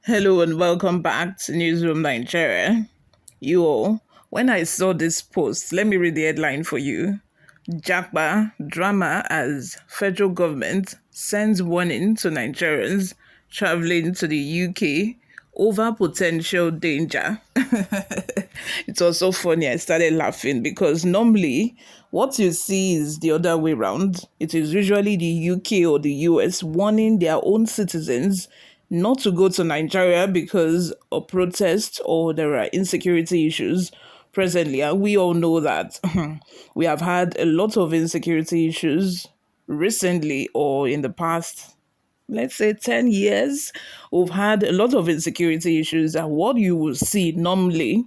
Hello and welcome back to Newsroom Nigeria. You all, when I saw this post, let me read the headline for you. Japa drama as federal government sends warning to Nigerians traveling to the UK over potential danger. It was so funny. I started laughing because normally what you see is the other way around. It is usually the UK or the US warning their own citizens not to go to Nigeria because of protest or there are insecurity issues presently. And we all know that we have had a lot of insecurity issues recently or in the past, let's say 10 years. We've had a lot of insecurity issues. And what you will see normally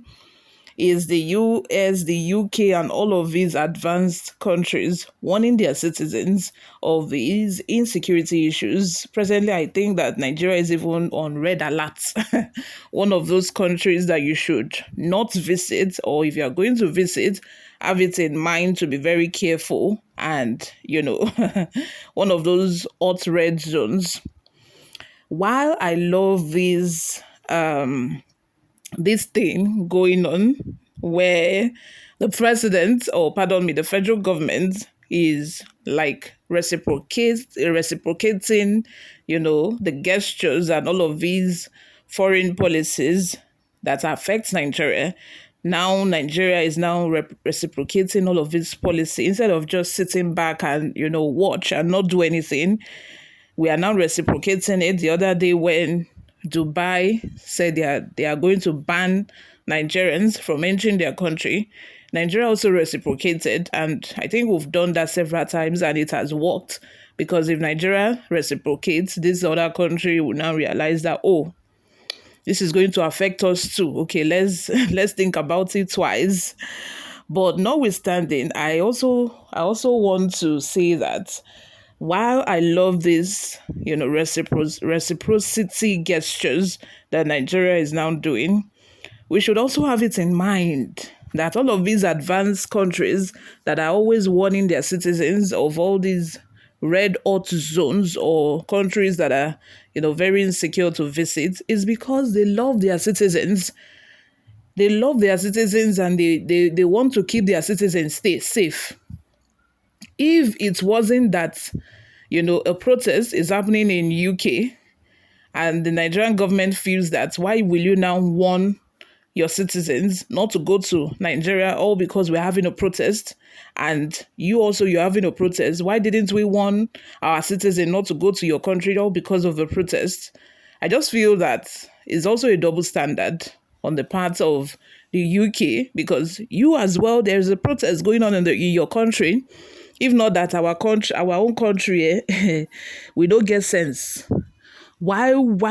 is the US, the UK, and all of these advanced countries warning their citizens of these insecurity issues. Presently, I think that Nigeria is even on red alert. One of those countries that you should not visit, or if you are going to visit, have it in mind to be very careful. And, one of those hot red zones. While I love this thing going on where the president, or pardon me, the federal government is like reciprocating, the gestures and all of these foreign policies that affect Nigeria. Now Nigeria is now reciprocating all of this policy instead of just sitting back and watch and not do anything. We are now reciprocating it. The other day when Dubai said they are going to ban Nigerians from entering their country, Nigeria also reciprocated, and I think we've done that several times and it has worked, because if Nigeria reciprocates, this other country will now realize that, oh, this is going to affect us too. Okay, let's think about it twice. But notwithstanding, I also want to say that while I love this, reciprocity gestures that Nigeria is now doing, we should also have it in mind that all of these advanced countries that are always warning their citizens of all these red hot zones or countries that are, very insecure to visit, is because they love their citizens. They love their citizens and they want to keep their citizens stay safe. If it wasn't that, a protest is happening in UK and the Nigerian government feels that, why will you now warn your citizens not to go to Nigeria, all because we're having a protest, and you're having a protest? Why didn't we warn our citizens not to go to your country, all because of the protest? I just feel that it's also a double standard on the part of the UK, because you as well, there's a protest going on in your country. If not that our own country, we don't get sense. Why would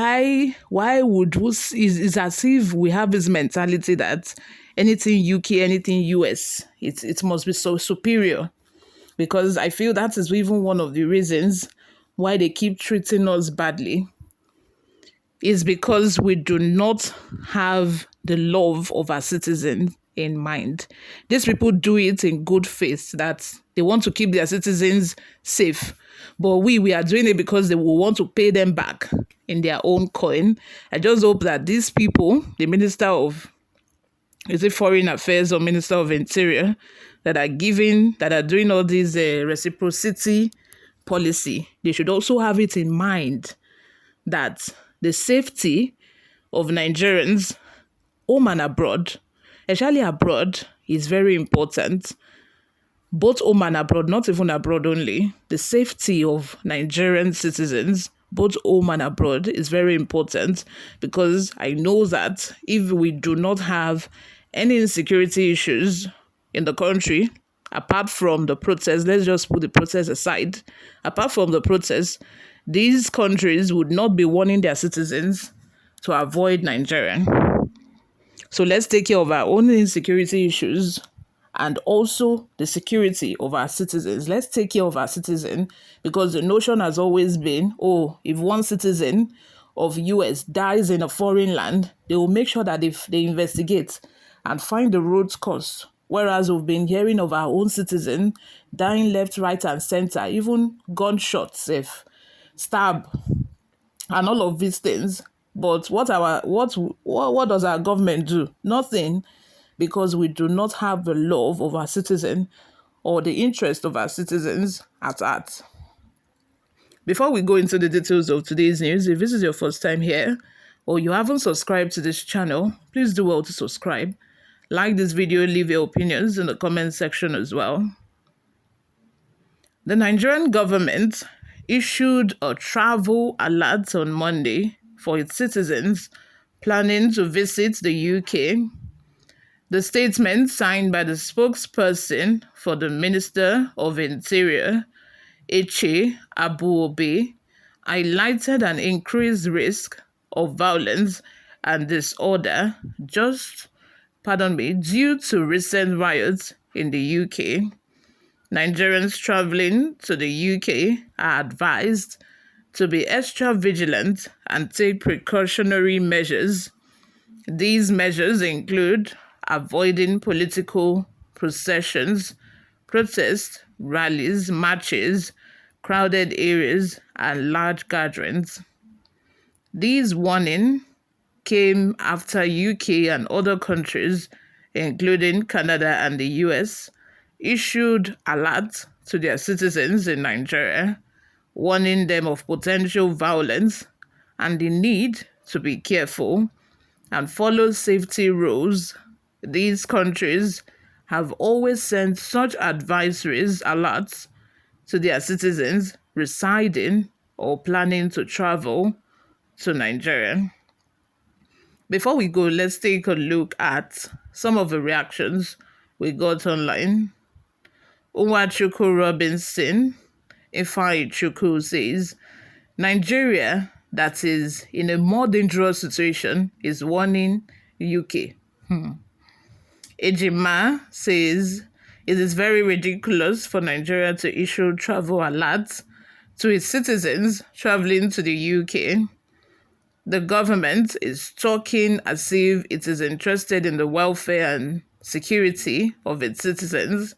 we, is as if we have this mentality that anything UK, anything US, it must be so superior. Because I feel that is even one of the reasons why they keep treating us badly, is because we do not have the love of our citizens in mind. These people do it in good faith, that they want to keep their citizens safe. But we are doing it because they will want to pay them back in their own coin. I just hope that these people, the Minister of, is it Foreign Affairs or Minister of Interior, that are doing all these reciprocity policy, they should also have it in mind that the safety of Nigerians, home and abroad, especially abroad, is very important. Both home and abroad, not even abroad only. The safety of Nigerian citizens, both home and abroad, is very important, because I know that if we do not have any insecurity issues in the country, apart from the protests, let's just put the protests aside, apart from the protests, these countries would not be warning their citizens to avoid Nigeria. So let's take care of our own insecurity issues and also the security of our citizens. Let's take care of our citizens, because the notion has always been, oh, if one citizen of US dies in a foreign land, they will make sure that they investigate and find the root cause. Whereas we've been hearing of our own citizen dying left, right, and center, even gunshots, stab, and all of these things. But what does our government do? Nothing, because we do not have the love of our citizen or the interest of our citizens at heart. Before we go into the details of today's news, if this is your first time here or you haven't subscribed to this channel, please do well to subscribe. Like this video, leave your opinions in the comment section as well. The Nigerian government issued a travel alert on Monday for its citizens planning to visit the UK. The statement, signed by the spokesperson for the Minister of Interior, Eche Abuobe, highlighted an increased risk of violence and disorder due to recent riots in the UK. Nigerians traveling to the UK are advised to be extra vigilant and take precautionary measures. These measures include avoiding political processions, protests, rallies, marches, crowded areas, and large gatherings. These warnings came after UK and other countries, including Canada and the US, issued alerts to their citizens in Nigeria, warning them of potential violence and the need to be careful and follow safety rules. These countries have always sent such advisories alerts to their citizens residing or planning to travel to Nigeria. Before we go, let's take a look at some of the reactions we got online. Uwachuku Robinson Ifeanyichukwu says, Nigeria, that is in a more dangerous situation, is warning UK. Ejima says, it is very ridiculous for Nigeria to issue travel alerts to its citizens traveling to the UK. The government is talking as if it is interested in the welfare and security of its citizens.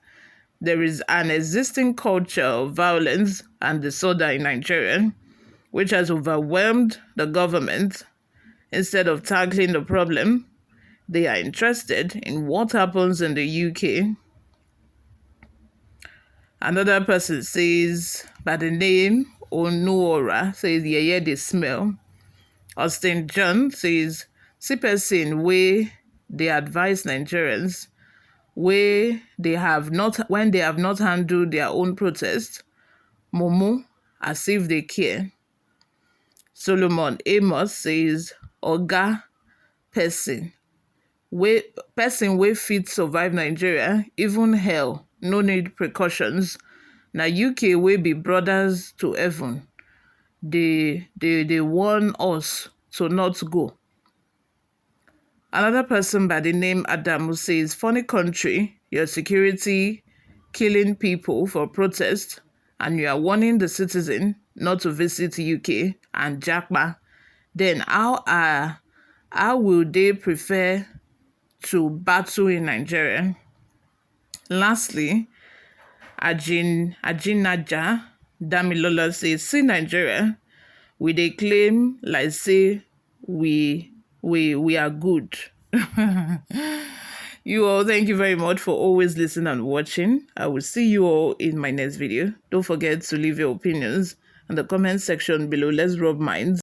There is an existing culture of violence and disorder in Nigeria, which has overwhelmed the government. Instead of tackling the problem, they are interested in what happens in the UK. Another person says, by the name Onuora, says, yeah, they smell. Austin John says, see person where they advise Nigerians when they have not handled their own protest, Momo, as if they care. Solomon Amos says, Oga person wey fit survive Nigeria, even hell, no need precautions. Na UK wey be brothers to heaven. They warn us to not go. Another person by the name Adamu says, funny country, your security killing people for protest, and you are warning the citizen not to visit UK and Jackma. Then how will they prefer to battle in Nigeria? Lastly, Ajinaja Damilola says, see Nigeria, we dey claim like say we are good. You all, thank you very much for always listening and watching. I will see you all in my next video. Don't forget to leave your opinions in the comment section below. Let's rub minds.